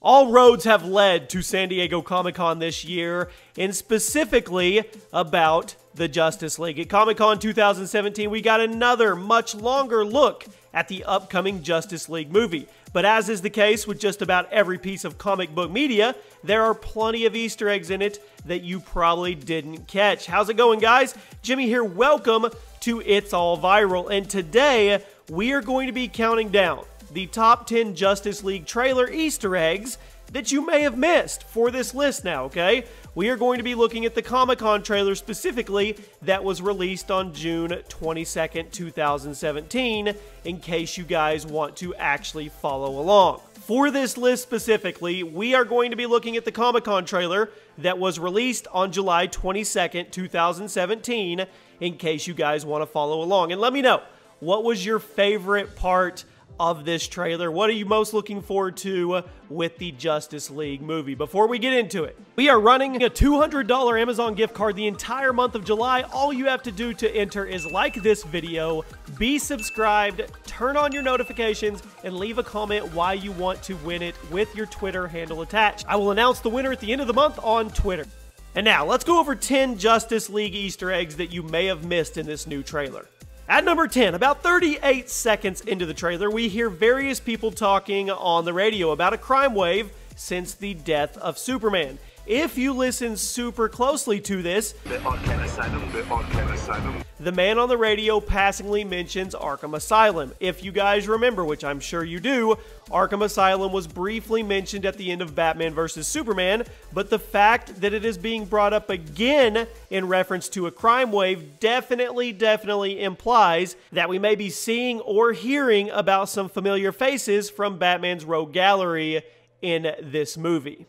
All roads have led to San Diego Comic-Con this year, and specifically about the Justice League. At Comic-Con 2017, we got another much longer look at the upcoming Justice League movie. But as is the case with just about every piece of comic book media, there are plenty of Easter eggs in it that you probably didn't catch. How's it going, guys? Jimmy here. Welcome to It's All Viral. And today, we are going to be counting down the top 10 Justice League trailer Easter eggs that you may have missed for this list now, okay? We are going to be looking at the Comic-Con trailer specifically that was released on June 22nd, 2017, in case you guys want to actually follow along. For this list specifically, we are going to be looking at the Comic-Con trailer that was released on July 22nd, 2017, in case you guys want to follow along. And let me know, what was your favorite part of this trailer? What are you most looking forward to with the Justice League movie? Before we get into it, we are running a $200 Amazon gift card the entire month of July. All you have to do to enter is like this video, be subscribed, turn on your notifications, and leave a comment why you want to win it with your Twitter handle attached. I will announce the winner at the end of the month on Twitter. And now, let's go over 10 Justice League Easter eggs that you may have missed in this new trailer. At number 10, about 38 seconds into the trailer, we hear various people talking on the radio about a crime wave since the death of Superman. If you listen super closely to this, the man on the radio passingly mentions Arkham Asylum. If you guys remember, which I'm sure you do, Arkham Asylum was briefly mentioned at the end of Batman vs. Superman, but the fact that it is being brought up again in reference to a crime wave definitely implies that we may be seeing or hearing about some familiar faces from Batman's rogue gallery in this movie.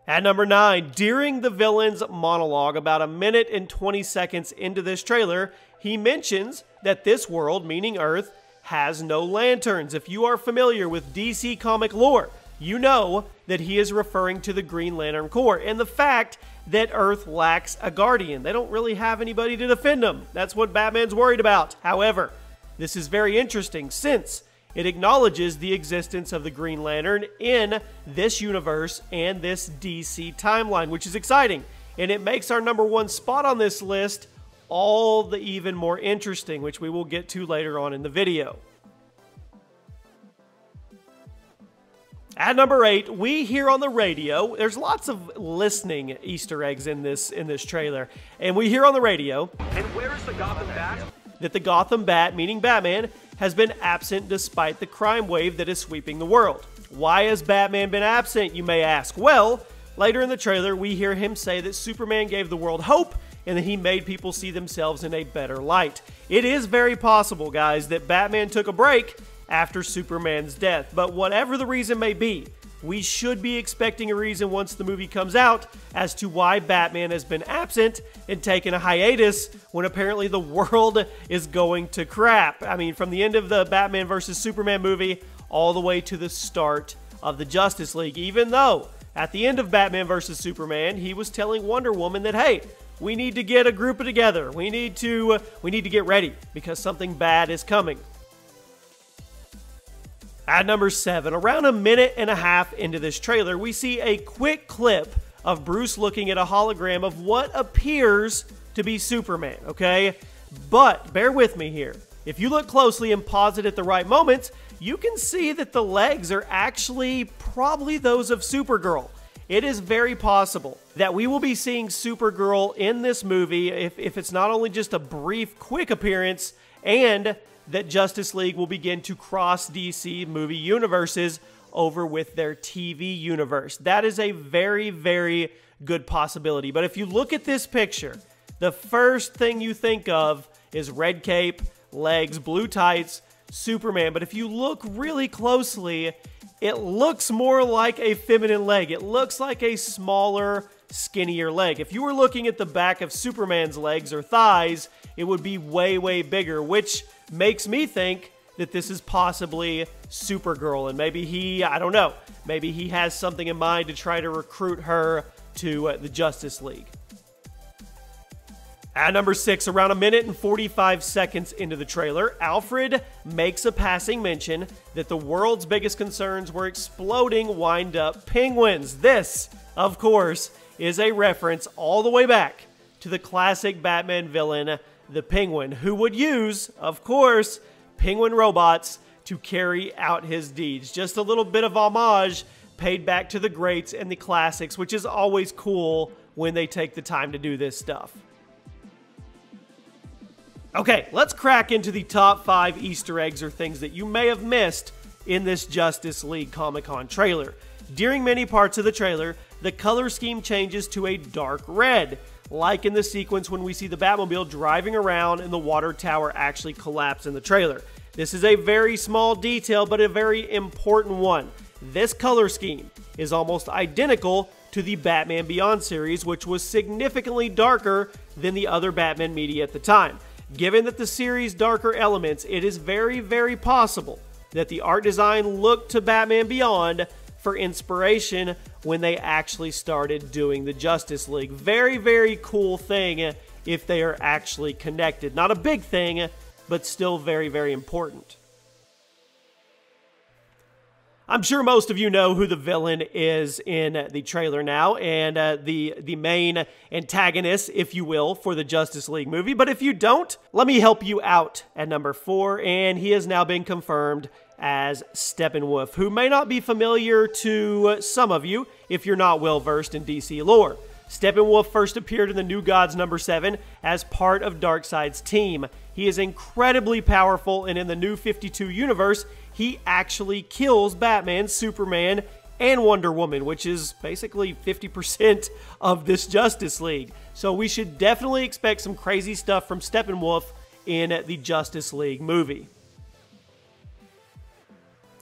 At number 9, during the villain's monologue, about a minute and 20 seconds into this trailer, he mentions that this world, meaning Earth, has no lanterns. If you are familiar with DC comic lore, you know that he is referring to the Green Lantern Corps and the fact that Earth lacks a guardian. They don't really have anybody to defend them. That's what Batman's worried about. However, this is very interesting since it acknowledges the existence of the Green Lantern in this universe and this DC timeline, which is exciting. And it makes our number 1 spot on this list all the even more interesting, which we will get to later on in the video. At number 8, we hear on the radio, there's lots of listening Easter eggs in this trailer, and we hear on the radio, and where is the Gotham Bat? That the Gotham Bat, meaning Batman, has been absent despite the crime wave that is sweeping the world. Why has Batman been absent, you may ask? Well, later in the trailer, we hear him say that Superman gave the world hope and that he made people see themselves in a better light. It is very possible, guys, that Batman took a break after Superman's death, but whatever the reason may be, we should be expecting a reason once the movie comes out as to why Batman has been absent and taken a hiatus when apparently the world is going to crap. I mean, from the end of the Batman vs. Superman movie all the way to the start of the Justice League, even though at the end of Batman vs. Superman, he was telling Wonder Woman that, hey, we need to get a group together. We need to get ready because something bad is coming. At number 7, around a minute and a half into this trailer, we see a quick clip of Bruce looking at a hologram of what appears to be Superman, okay? But bear with me here. If you look closely and pause it at the right moments, you can see that the legs are actually probably those of Supergirl. It is very possible that we will be seeing Supergirl in this movie if it's not only just a brief, quick appearance, and that Justice League will begin to cross DC movie universes over with their TV universe. That is a very good possibility. But if you look at this picture, the first thing you think of is red cape, legs, blue tights, Superman. But if you look really closely, it looks more like a feminine leg. It looks like a smaller, skinnier leg. If you were looking at the back of Superman's legs or thighs, it would be way bigger, which makes me think that this is possibly Supergirl, and maybe I don't know, maybe he has something in mind to try to recruit her to the Justice League. At number 6, around 1 minute and 45 seconds into the trailer, Alfred makes a passing mention that the world's biggest concerns were exploding wind-up penguins. This, of course, is a reference all the way back to the classic Batman villain, the Penguin, who would use, of course, penguin robots to carry out his deeds. Just a little bit of homage paid back to the greats and the classics, which is always cool when they take the time to do this stuff. Okay, let's crack into the top 5 Easter eggs or things that you may have missed in this Justice League Comic-Con trailer. During many parts of the trailer, the color scheme changes to a dark red, like in the sequence when we see the Batmobile driving around and the water tower actually collapse in the trailer. This is a very small detail, but a very important one. This color scheme is almost identical to the Batman Beyond series, which was significantly darker than the other Batman media at the time. Given that the series' darker elements, it is very, very possible that the art design looked to Batman Beyond for inspiration when they actually started doing the Justice League. Very, very cool thing if they are actually connected. Not a big thing, but still very, very important. I'm sure most of you know who the villain is in the trailer now, and the main antagonist, if you will, for the Justice League movie. But if you don't, let me help you out at number 4, and he has now been confirmed as Steppenwolf, who may not be familiar to some of you if you're not well-versed in DC lore. Steppenwolf first appeared in the New Gods number 7 as part of Darkseid's team. He is incredibly powerful, and in the New 52 universe, he actually kills Batman, Superman, and Wonder Woman, which is basically 50% of this Justice League. So we should definitely expect some crazy stuff from Steppenwolf in the Justice League movie.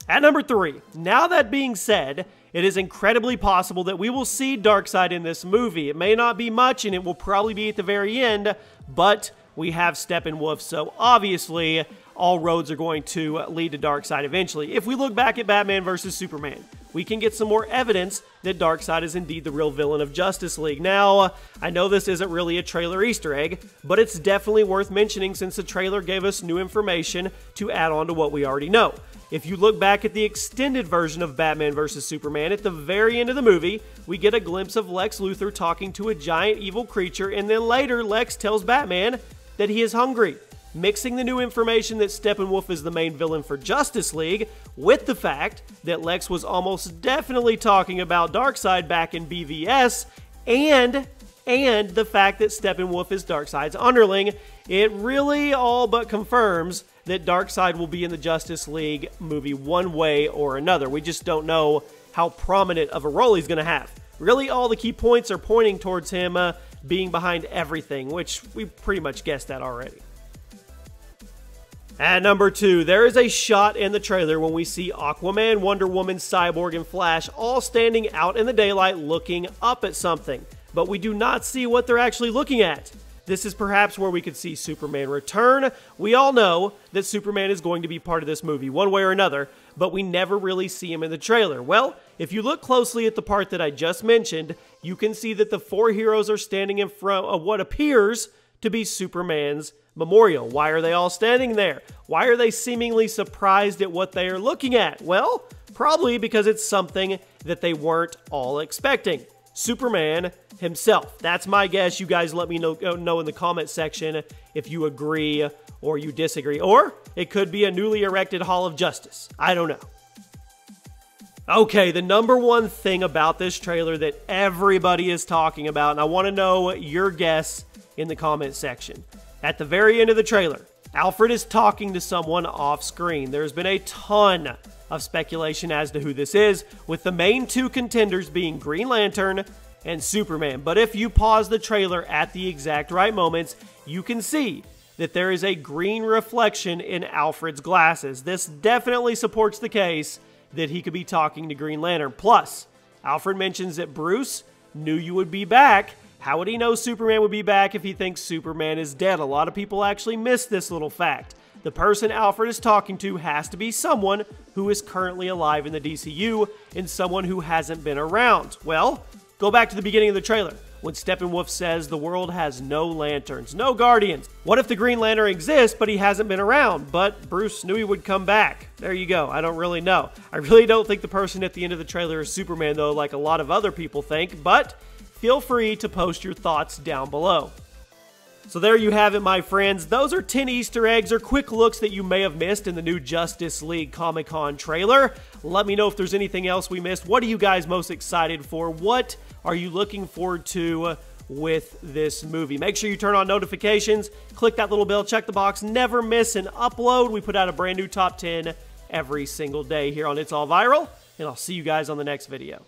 At number 3, now that being said, it is incredibly possible that we will see Darkseid in this movie. It may not be much, and it will probably be at the very end, but we have Steppenwolf, so obviously all roads are going to lead to Darkseid eventually. If we look back at Batman vs. Superman, we can get some more evidence that Darkseid is indeed the real villain of Justice League. Now, I know this isn't really a trailer Easter egg, but it's definitely worth mentioning since the trailer gave us new information to add on to what we already know. If you look back at the extended version of Batman vs. Superman, at the very end of the movie, we get a glimpse of Lex Luthor talking to a giant evil creature, and then later Lex tells Batman that he is hungry. Mixing the new information that Steppenwolf is the main villain for Justice League with the fact that Lex was almost definitely talking about Darkseid back in BVS, and the fact that Steppenwolf is Darkseid's underling, it really all but confirms that Darkseid will be in the Justice League movie one way or another. We just don't know how prominent of a role he's going to have. Really, all the key points are pointing towards him being behind everything, which we pretty much guessed that already. At number 2, there is a shot in the trailer when we see Aquaman, Wonder Woman, Cyborg, and Flash all standing out in the daylight looking up at something, but we do not see what they're actually looking at. This is perhaps where we could see Superman return. We all know that Superman is going to be part of this movie one way or another, but we never really see him in the trailer. Well, if you look closely at the part that I just mentioned, you can see that the 4 heroes are standing in front of what appears to be Superman's memorial. Why are they all standing there? Why are they seemingly surprised at what they are looking at? Well, probably because it's something that they weren't all expecting. Superman himself. That's my guess. You guys let me know in the comment section if you agree or you disagree. Or it could be a newly erected Hall of Justice. I don't know. Okay, the number one thing about this trailer that everybody is talking about, and I want to know your guess in the comment section. At the very end of the trailer, Alfred is talking to someone off screen. There's been a ton of speculation as to who this is, with the main 2 contenders being Green Lantern and Superman. But if you pause the trailer at the exact right moments, you can see that there is a green reflection in Alfred's glasses. This definitely supports the case that he could be talking to Green Lantern. Plus, Alfred mentions that Bruce knew you would be back. How would he know Superman would be back if he thinks Superman is dead? A lot of people actually miss this little fact. The person Alfred is talking to has to be someone who is currently alive in the DCU and someone who hasn't been around. Well, go back to the beginning of the trailer. when Steppenwolf says the world has no lanterns, no guardians. What if the Green Lantern exists, but he hasn't been around, but Bruce knew he would come back? There you go. I don't really know. I really don't think the person at the end of the trailer is Superman, though, like a lot of other people think, but feel free to post your thoughts down below. So there you have it, my friends. Those are 10 Easter eggs or quick looks that you may have missed in the new Justice League Comic-Con trailer. Let me know if there's anything else we missed. What are you guys most excited for? What are you looking forward to with this movie? Make sure you turn on notifications, click that little bell, check the box, never miss an upload. We put out a brand new top 10 every single day here on It's All Viral, and I'll see you guys on the next video.